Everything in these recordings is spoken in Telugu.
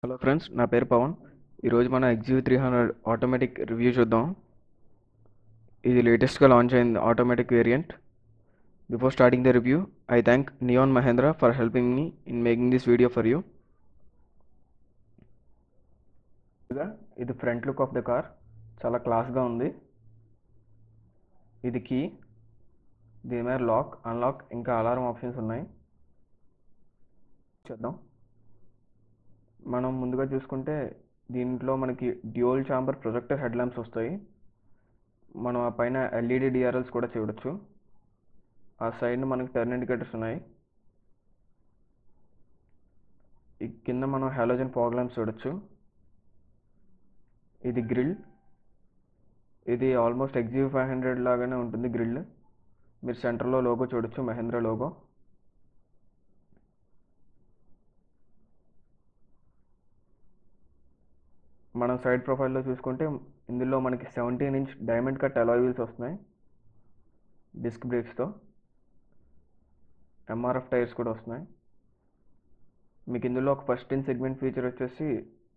హలో ఫ్రెండ్స్, నా పేరు పవన్. ఈరోజు మన XUV300 ఆటోమేటిక్ రివ్యూ చూద్దాం. ఇది లేటెస్ట్గా లాంచ్ అయింది automatic variant. Before starting the review, I thank Neon Mahindra for helping me in making this video for you. ఇది front look of the car. చాలా క్లాస్గా ఉంది. ఇది కీ. దీని మీద లాక్, అన్లాక్ ఇంకా అలారం ఆప్షన్స్ ఉన్నాయి. చూద్దాం. మనం ముందుగా చూసుకుంటే దీంట్లో మనకి dual chamber projector head lamps వస్తాయి. మనం ఆ పైన ఎల్ఈడి డిఆర్ఎల్స్ కూడా చూడొచ్చు. ఆ సైడ్ మనకి టర్న్ ఇండికేటర్స్ ఉన్నాయి. ఈ కింద మనం హాలోజన్ ఫాగ్ ల్యాంప్స్ చూడొచ్చు. ఇది గ్రిల్. ఇది ఆల్మోస్ట్ XUV500 లాగానే ఉంటుంది గ్రిల్. మీరు సెంటర్లో లోగో చూడొచ్చు, మహేంద్ర లోగో. మనం సైడ్ ప్రొఫైల్లో చూసుకుంటే ఇందులో మనకి 17-inch diamond cut alloy wheels వస్తున్నాయి డిస్క్ బ్రేక్స్తో. ఎంఆర్ఎఫ్ టైర్స్ కూడా వస్తున్నాయి. మీకు ఇందులో ఒక ఫస్ట్ ఇన్ సెగ్మెంట్ ఫీచర్ వచ్చేసి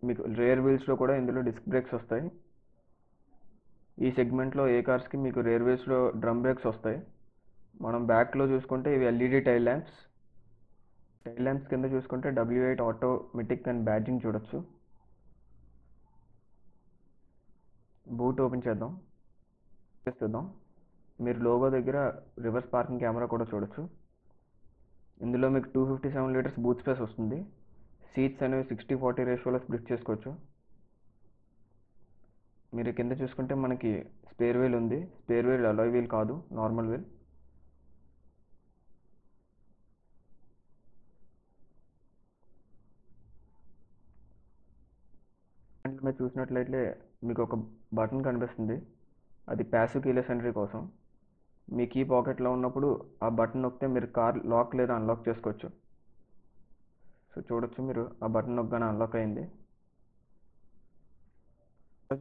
మీకు రేర్ వీల్స్లో కూడా ఇందులో డిస్క్ బ్రేక్స్ వస్తాయి. ఈ సెగ్మెంట్లో ఏ కార్స్కి మీకు రేర్ వీల్స్లో డ్రమ్ బ్రేక్స్ వస్తాయి. మనం బ్యాక్లో చూసుకుంటే ఇవి LED tile lamps. Tile lamps కింద చూసుకుంటే W8 ఆటోమేటిక్ అండ్ బ్యాడ్జింగ్ చూడొచ్చు. బూట్ ఓపెన్ చేద్దాం. చూద్దాం. మీరు లోగో దగ్గర రివర్స్ పార్కింగ్ కెమెరా కూడా చూడొచ్చు. ఇందులో మీకు 257 లీటర్స్ బూట్ స్పేస్ వస్తుంది. సీట్స్ అనేవి 60-40 రేషియోలో స్ప్లిట్ చేసుకోవచ్చు. మీరు కింద చూసుకుంటే మనకి స్పేర్ వీల్ ఉంది. స్పేర్ వీల్ అలాయ్ వీల్ కాదు, నార్మల్ వీల్. మీరు చూసినట్లయితే మీకు ఒక బటన్ కనిపిస్తుంది. అది ప్యాసివ్ కీలెస్ ఎంట్రీ కోసం. మీ కీ పాకెట్లో ఉన్నప్పుడు ఆ బటన్ నొక్కితే మీరు కార్ లాక్ లేదా అన్లాక్ చేసుకోవచ్చు. సో చూడొచ్చు, మీరు ఆ బటన్ నొక్కగానే అన్లాక్ అయింది.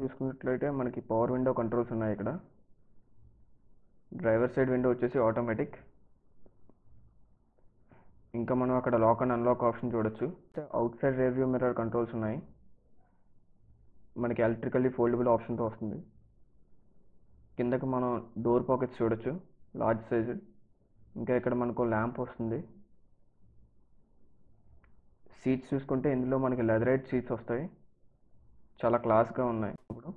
చూసుకున్నట్లయితే మనకి పవర్ విండో కంట్రోల్స్ ఉన్నాయి. ఇక్కడ డ్రైవర్ సైడ్ విండో వచ్చేసి ఆటోమేటిక్. ఇంకా మనం అక్కడ లాక్ అండ్ అన్లాక్ ఆప్షన్ చూడొచ్చు. Out side rear view mirror controls ఉన్నాయి. మనకి ఎలక్ట్రికల్లీ ఫోల్డబుల్ ఆప్షన్తో వస్తుంది. కిందకి మనం డోర్ పాకెట్స్ చూడొచ్చు, లార్జ్ సైజు. ఇంకా ఇక్కడ మనకు ల్యాంప్ వస్తుంది. సీట్స్ చూసుకుంటే ఇందులో మనకి లెదరైట్ సీట్స్ వస్తాయి. చాలా క్లాస్గా ఉన్నాయి. ఇప్పుడు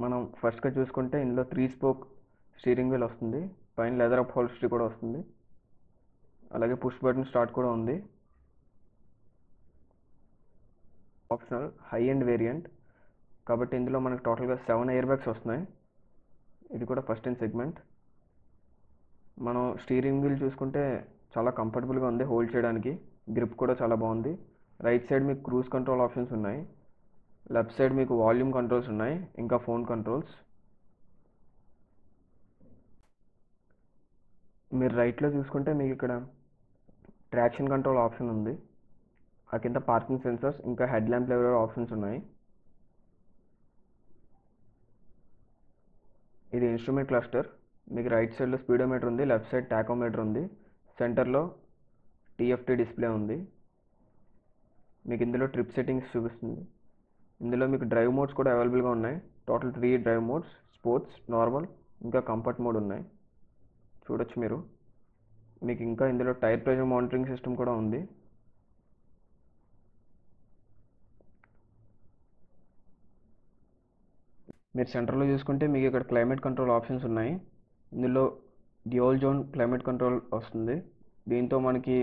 మనం ఫస్ట్గా చూసుకుంటే ఇందులో 3 స్పోక్ స్టీరింగ్ వీల్ వస్తుంది. పైన లెదర్ అప్హోల్స్ట్రీ కూడా వస్తుంది. అలాగే పుష్ బటన్ స్టార్ట్ కూడా ఉంది. ఆప్షనల్ హై ఎండ్ వేరియంట్ కాబట్టి ఇందులో మనకు టోటల్గా 7 ఎయిర్ బ్యాగ్స్ వస్తున్నాయి. ఇది కూడా ఫస్ట్ ఇన్ సెగ్మెంట్. మనం స్టీరింగ్ వీల్ చూసుకుంటే చాలా కంఫర్టబుల్గా ఉంది హోల్డ్ చేయడానికి. గ్రిప్ కూడా చాలా బాగుంది. రైట్ సైడ్ మీకు క్రూజ్ కంట్రోల్ ఆప్షన్స్ ఉన్నాయి. లెఫ్ట్ సైడ్ మీకు వాల్యూమ్ కంట్రోల్స్ ఉన్నాయి, ఇంకా ఫోన్ కంట్రోల్స్. మీరు రైట్లో చూసుకుంటే మీకు ఇక్కడ ట్రాక్షన్ కంట్రోల్ ఆప్షన్ ఉంది. ఆ కింద పార్కింగ్ సెన్సర్స్ ఇంకా హెడ్ ల్యాంప్ లెవెల్ ఆప్షన్స్ ఉన్నాయి. ఇది ఇన్స్ట్రుమెంట్ క్లస్టర్. మీకు రైట్ సైడ్లో స్పీడోమీటర్ ఉంది, లెఫ్ట్ సైడ్ టాకోమీటర్ ఉంది, సెంటర్లో TFT డిస్ప్లే ఉంది. మీకు ఇందులో ట్రిప్ సెట్టింగ్స్ చూపిస్తుంది. ఇందులో మీకు డ్రైవ్ మోడ్స్ కూడా అవైలబుల్గా ఉన్నాయి. Total 3 drive modes, sports, normal ఇంకా కంఫర్ట్ మోడ్ ఉన్నాయి. చూడొచ్చు మీరు. మీకు ఇంకా ఇందులో టైర్ ప్రెషర్ మానిటరింగ్ సిస్టమ్ కూడా ఉంది. మీరు సెంటర్లో చూసుకుంటే మీకు ఇక్కడ క్లైమేట్ కంట్రోల్ ఆప్షన్స్ ఉన్నాయి. ఇందులో డ్యూయల్ జోన్ క్లైమేట్ కంట్రోల్ వస్తుంది. దీంతో మనకి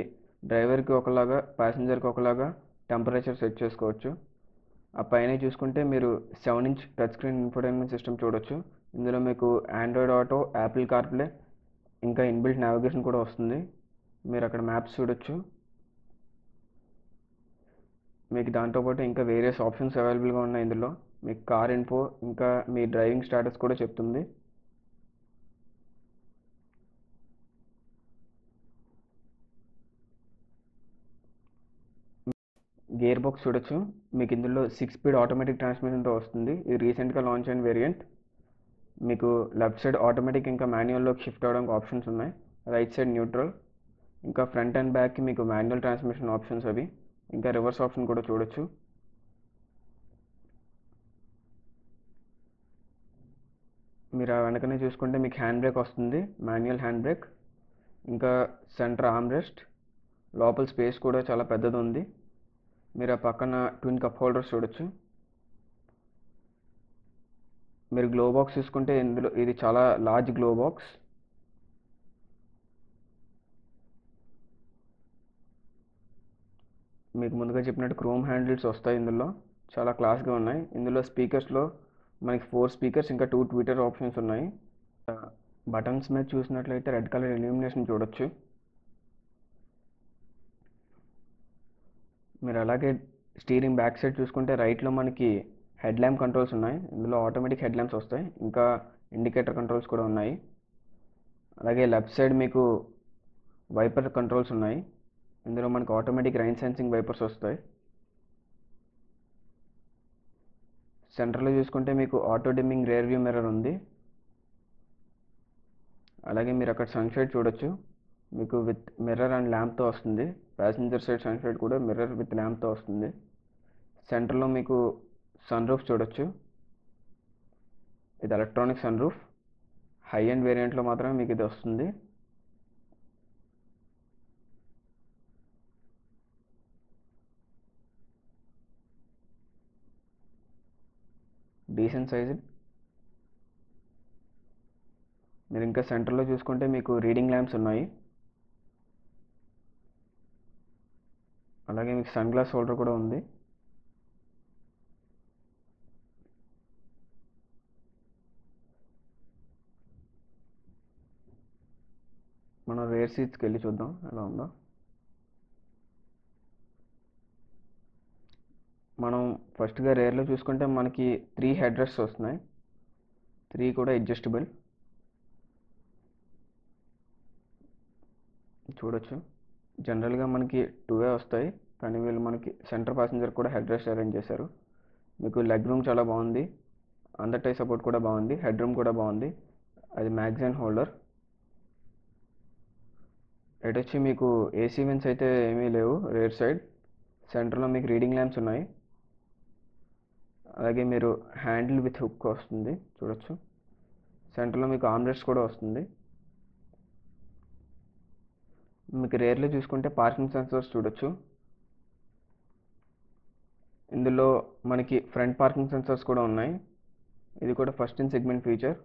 డ్రైవర్కి ఒకలాగా, ప్యాసింజర్కి ఒకలాగా టెంపరేచర్ సెట్ చేసుకోవచ్చు. ఆ పైన చూసుకుంటే మీరు 7-inch touch screen infotainment system చూడొచ్చు. ఇందులో మీకు ఆండ్రాయిడ్ ఆటో, యాపిల్ కార్ప్లే ఇంకా ఇన్బిల్ట్ నావిగేషన్ కూడా వస్తుంది. మీరు అక్కడ మ్యాప్స్ చూడొచ్చు. మీకు దాంతోపాటు ఇంకా వేరియస్ ఆప్షన్స్ అవైలబుల్గా ఉన్నాయి. ఇందులో మీకు కార్ ఇన్ఫో ఇంకా మీ డ్రైవింగ్ స్టాటస్ కూడా చెప్తుంది. గేర్ బాక్స్ చూడొచ్చు. మీకు ఇందులో 6 స్పీడ్ ఆటోమేటిక్ ట్రాన్స్మిషన్తో వస్తుంది. ఇది రీసెంట్గా లాంచ్ అయిన వేరియంట్. మీకు లెఫ్ట్ సైడ్ ఆటోమేటిక్ ఇంకా మాన్యువల్లోకి షిఫ్ట్ అవ్వడానికి ఆప్షన్స్ ఉన్నాయి. రైట్ సైడ్ న్యూట్రల్ ఇంకా ఫ్రంట్ అండ్ బ్యాక్కి మీకు మాన్యువల్ ట్రాన్స్మిషన్ ఆప్షన్స్ అవి. ఇంకా రివర్స్ ఆప్షన్ కూడా చూడొచ్చు. మీరు ఆ వెనకనే చూసుకుంటే మీకు హ్యాండ్ బ్రేక్ వస్తుంది, మాన్యువల్ హ్యాండ్ బ్రేక్. ఇంకా సెంటర్ ఆర్మ్ రెస్ట్, లోపల స్పేస్ కూడా చాలా పెద్దది ఉంది. మీరు ఆ పక్కన ట్విన్ కప్ హోల్డర్స్ చూడొచ్చు. మీరు గ్లో బాక్స్ చూసుకుంటే ఇందులో ఇది చాలా లార్జ్ గ్లో బాక్స్. మీకు ముందుగా చెప్పినట్టు క్రోమ్ హ్యాండిల్స్ వస్తాయి ఇందులో, చాలా క్లాస్గా ఉన్నాయి. ఇందులో స్పీకర్స్లో మనకి 4 స్పీకర్స్ ఇంకా 2 ట్విట్టర్ ఆప్షన్స్ ఉన్నాయి. బటన్స్ మీద చూసినట్లయితే రెడ్ కలర్ ఇల్యూమినేషన్ చూడొచ్చు. మీరు అలాగే స్టీరింగ్ బ్యాక్ సైడ్ చూసుకుంటే రైట్లో మనకి హెడ్ ల్యాంప్ కంట్రోల్స్ ఉన్నాయి. ఇందులో ఆటోమేటిక్ హెడ్ ల్యాంప్స్ వస్తాయి, ఇంకా ఇండికేటర్ కంట్రోల్స్ కూడా ఉన్నాయి. అలాగే లెఫ్ట్ సైడ్ మీకు వైపర్ కంట్రోల్స్ ఉన్నాయి. ఇందులో మనకు ఆటోమేటిక్ రైన్ సెన్సింగ్ వైపర్స్ వస్తాయి. సెంటర్లో చూసుకుంటే మీకు auto dimming rear view mirror ఉంది. అలాగే మీరు అక్కడ సన్షైడ్ చూడొచ్చు, మీకు విత్ మిర్రర్ అండ్ ల్యాంప్తో వస్తుంది. ప్యాసింజర్ సైడ్ సన్షైడ్ కూడా మిర్రర్ విత్ ల్యాంప్తో వస్తుంది. సెంటర్లో మీకు సన్ రూఫ్ చూడొచ్చు. ఇది electronic sunroof, high end వేరియంట్లో మాత్రమే మీకు ఇది వస్తుంది. Decent size. మీరు ఇంకా సెంటర్లో చూసుకుంటే మీకు రీడింగ్ ల్యాంప్స్ ఉన్నాయి. అలాగే మీకు సన్ గ్లాస్ హోల్డర్ కూడా ఉంది. మనం రేర్ సీట్స్కి వెళ్ళి చూద్దాం ఎలా ఉందో. మనం ఫస్ట్గా రేర్లో చూసుకుంటే మనకి 3 హెడ్ రెస్ట్స్ వస్తున్నాయి, 3 కూడా అడ్జస్టబుల్ చూడొచ్చు. జనరల్గా మనకి 2 వస్తాయి, కానీ వీళ్ళు మనకి సెంటర్ ప్యాసింజర్ కూడా హెడ్ రెస్ట్ అరేంజ్ చేశారు. మీకు లెగ్ రూమ్ చాలా బాగుంది, అండర్ టై సపోర్ట్ కూడా బాగుంది, హెడ్ రూమ్ కూడా బాగుంది. అది మ్యాగజైన్ హోల్డర్. ఇటు వచ్చి మీకు ఏసీ వెంట్స్ అయితే ఏమీ లేవు రేర్ సైడ్. సెంటర్లో మీకు రీడింగ్ ల్యాంప్స్ ఉన్నాయి. అలాగే మీరు హ్యాండిల్ విత్ హుక్ వస్తుంది చూడొచ్చు. సెంటర్లో మీకు ఆర్మ్ రెస్ట్ కూడా వస్తుంది. మీకు రేర్లో చూసుకుంటే పార్కింగ్ సెన్సర్స్ చూడొచ్చు. ఇందులో మనకి ఫ్రంట్ పార్కింగ్ సెన్సర్స్ కూడా ఉన్నాయి. ఇది కూడా ఫస్ట్ ఇన్ సెగ్మెంట్ ఫీచర్.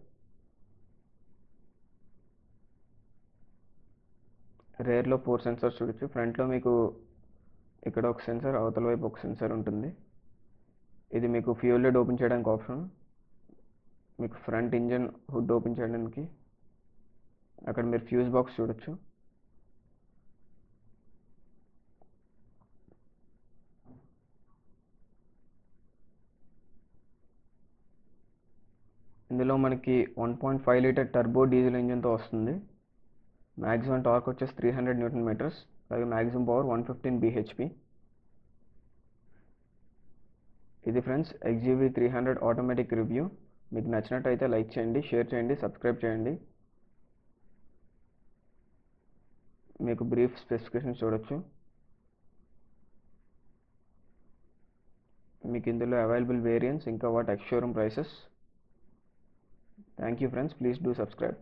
రేర్లో 4 సెన్సర్స్ చూడొచ్చు. ఫ్రంట్లో మీకు ఇక్కడ ఒక సెన్సర్, అవతల వైపు ఒక సెన్సర్ ఉంటుంది. ఇది మీకు ఫ్యూల్ లిడ్ ఓపెన్ చేయడానికి ఆప్షన్. మీకు ఫ్రంట్ ఇంజన్ హుడ్ ఓపెన్ చేయడానికి అక్కడ మీరు ఫ్యూజ్ బాక్స్ చూడొచ్చు. ఇందులో మనకి 1.5 లీటర్ టర్బో డీజిల్ ఇంజిన్తో వస్తుంది. మ్యాక్సిమం టార్క్ వచ్చేసి 300 న్యూటన్ మీటర్స్, అలాగే మ్యాక్సిమం పవర్ 115 bhp. ఇది ఫ్రెండ్స్ XUV 300 ఆటోమేటిక్ రివ్యూ. మీకు నచ్చినట్టయితే లైక్ చేయండి, షేర్ చేయండి, సబ్స్క్రైబ్ చేయండి. మీకు బ్రీఫ్ స్పెసిఫికేషన్స్ చూడొచ్చు. మీకు ఇందులో అవైలబుల్ వేరియంట్స్, ఇంకా వాటి ex showroom prices. Thank you friends, please do subscribe.